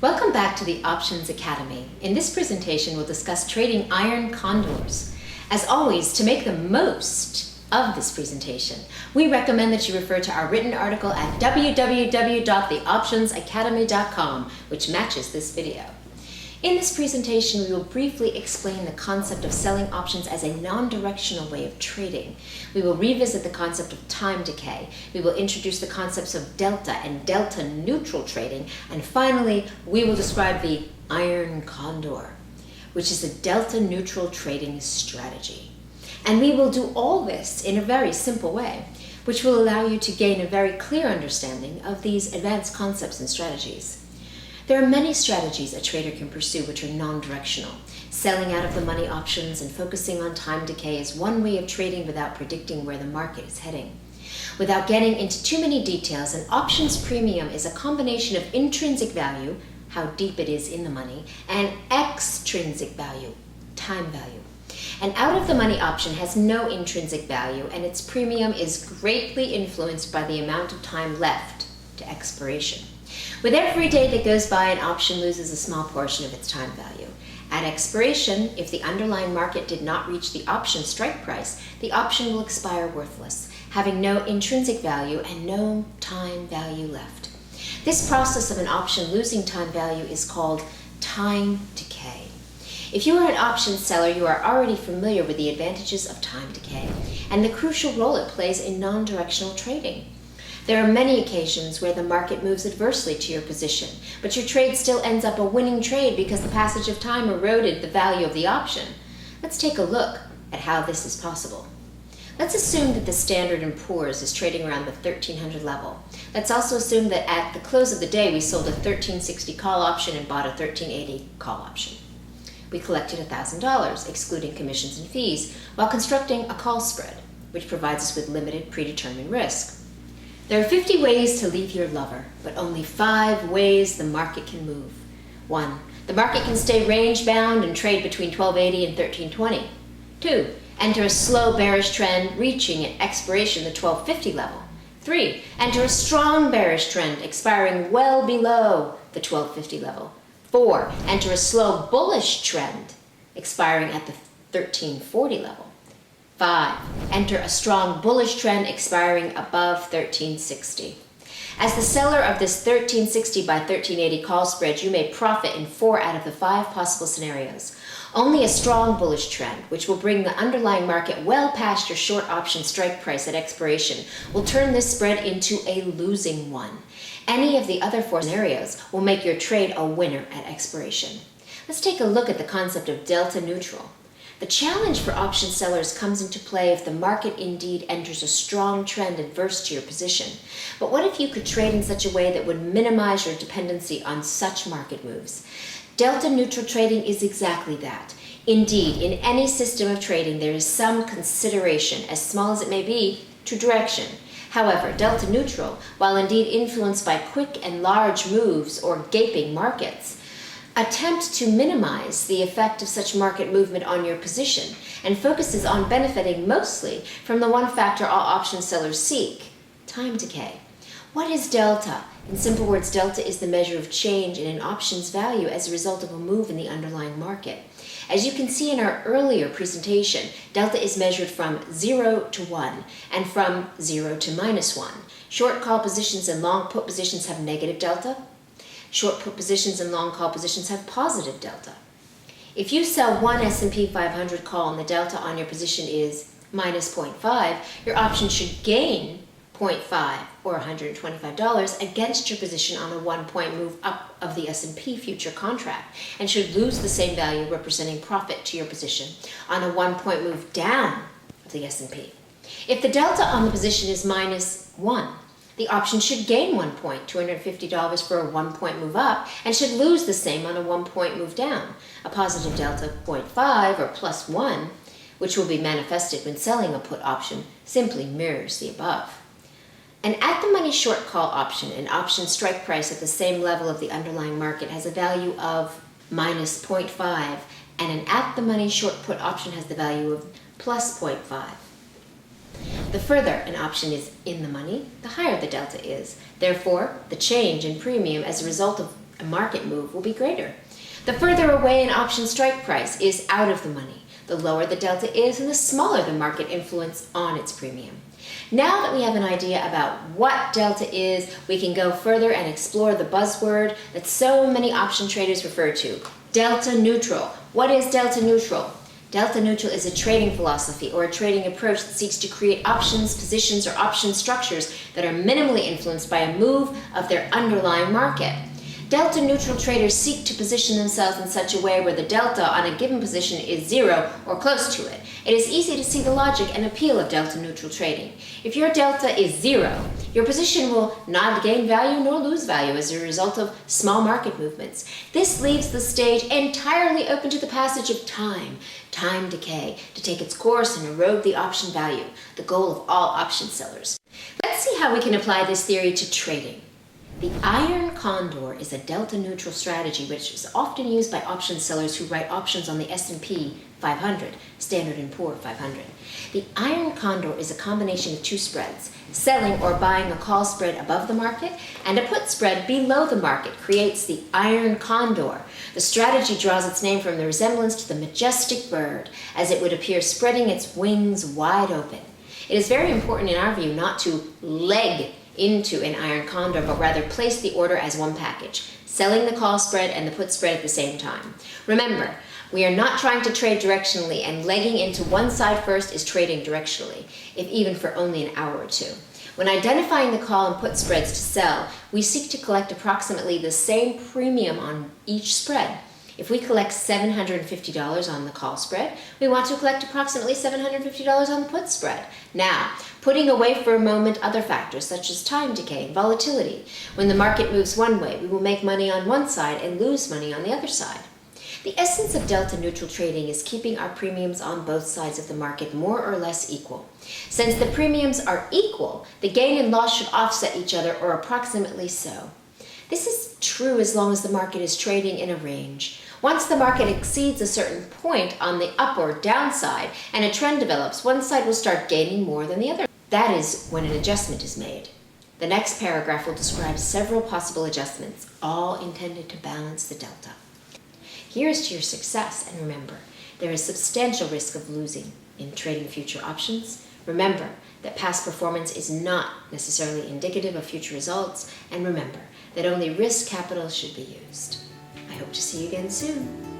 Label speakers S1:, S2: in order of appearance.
S1: Welcome back to the Options Academy. In this presentation, we'll discuss trading Iron Condors. As always, to make the most of this presentation, we recommend that you refer to our written article at www.theoptionsacademy.com, which matches this video. In this presentation, we will briefly explain the concept of selling options as a non-directional way of trading. We will revisit the concept of time decay. We will introduce the concepts of delta and delta neutral trading. And finally, we will describe the Iron Condor, which is a delta neutral trading strategy. And we will do all this in a very simple way, which will allow you to gain a very clear understanding of these advanced concepts and strategies. There are many strategies a trader can pursue which are non-directional. Selling out of the money options and focusing on time decay is one way of trading without predicting where the market is heading. Without getting into too many details, an options premium is a combination of intrinsic value, how deep it is in the money, and extrinsic value, time value. An out-of-the-money option has no intrinsic value, and its premium is greatly influenced by the amount of time left to expiration. With every day that goes by, an option loses a small portion of its time value. At expiration, if the underlying market did not reach the option strike price, the option will expire worthless, having no intrinsic value and no time value left. This process of an option losing time value is called time decay. If you are an option seller, you are already familiar with the advantages of time decay and the crucial role it plays in non-directional trading. There are many occasions where the market moves adversely to your position, but your trade still ends up a winning trade because the passage of time eroded the value of the option. Let's take a look at how this is possible. Let's assume that the Standard & Poor's is trading around the 1300 level. Let's also assume that at the close of the day we sold a 1360 call option and bought a 1380 call option. We collected $1,000, excluding commissions and fees, while constructing a call spread, which provides us with limited predetermined risk. There are 50 ways to leave your lover, but only 5 ways the market can move. 1. The market can stay range-bound and trade between 1280 and 1320. 2. Enter a slow bearish trend, reaching at expiration the 1250 level. 3. Enter a strong bearish trend, expiring well below the 1250 level. 4. Enter a slow bullish trend, expiring at the 1340 level. 5. Enter a strong bullish trend expiring above 1360. As the seller of this 1360 by 1380 call spread, you may profit in 4 out of the 5 possible scenarios. Only a strong bullish trend, which will bring the underlying market well past your short option strike price at expiration, will turn this spread into a losing one. Any of the other 4 scenarios will make your trade a winner at expiration. Let's take a look at the concept of delta neutral. The challenge for option sellers comes into play if the market indeed enters a strong trend adverse to your position. But what if you could trade in such a way that would minimize your dependency on such market moves? Delta neutral trading is exactly that. Indeed, in any system of trading, there is some consideration, as small as it may be, to direction. However, delta neutral, while indeed influenced by quick and large moves or gaping markets, attempt to minimize the effect of such market movement on your position and focuses on benefiting mostly from the one factor all option sellers seek, time decay. What is delta? In simple words, delta is the measure of change in an option's value as a result of a move in the underlying market. As you can see in our earlier presentation, delta is measured from 0 to 1 and from 0 to -1. Short call positions and long put positions have negative delta. Short put positions and long call positions have positive delta. If you sell one S&P 500 call and the delta on your position is -0.5, your option should gain 0.5 or $125 against your position on a 1-point move up of the S&P future contract and should lose the same value representing profit to your position on a 1-point move down of the S&P. If the delta on the position is -1, the option should gain 1 point, $250 for a 1-point move up, and should lose the same on a 1-point move down. A positive delta of 0.5 or +1, which will be manifested when selling a put option, simply mirrors the above. An at-the-money short call option, an option strike price at the same level of the underlying market, has a value of -0.5, and an at-the-money short put option has the value of +0.5. The further an option is in the money, the higher the delta is. Therefore, the change in premium as a result of a market move will be greater. The further away an option strike price is out of the money, the lower the delta is and the smaller the market influence on its premium. Now that we have an idea about what delta is, we can go further and explore the buzzword that so many option traders refer to, delta neutral. What is delta neutral? Delta neutral is a trading philosophy or a trading approach that seeks to create options, positions, or option structures that are minimally influenced by a move of their underlying market. Delta neutral traders seek to position themselves in such a way where the delta on a given position is zero or close to it. It is easy to see the logic and appeal of delta neutral trading. If your delta is zero, your position will not gain value nor lose value as a result of small market movements. This leaves the stage entirely open to the passage of time decay, to take its course and erode the option value, the goal of all option sellers. Let's see how we can apply this theory to trading. The Iron Condor is a delta-neutral strategy which is often used by option sellers who write options on the S&P 500, Standard & Poor 500. The Iron Condor is a combination of two spreads. Selling or buying a call spread above the market and a put spread below the market creates the Iron Condor. The strategy draws its name from the resemblance to the majestic bird, as it would appear spreading its wings wide open. It is very important in our view not to leg into an Iron Condor, but rather place the order as one package, selling the call spread and the put spread at the same time. Remember, we are not trying to trade directionally, and legging into one side first is trading directionally, if even for only an hour or two. When identifying the call and put spreads to sell, we seek to collect approximately the same premium on each spread. If we collect $750 on the call spread, we want to collect approximately $750 on the put spread. Now, putting away for a moment other factors such as time decay and volatility. When the market moves one way, we will make money on one side and lose money on the other side. The essence of delta neutral trading is keeping our premiums on both sides of the market more or less equal. Since the premiums are equal, the gain and loss should offset each other or approximately so. This is true as long as the market is trading in a range. Once the market exceeds a certain point on the up or downside and a trend develops, one side will start gaining more than the other. That is when an adjustment is made. The next paragraph will describe several possible adjustments, all intended to balance the delta. Here's to your success, and remember, there is substantial risk of losing in trading future options. Remember that past performance is not necessarily indicative of future results, and remember that only risk capital should be used. I hope to see you again soon.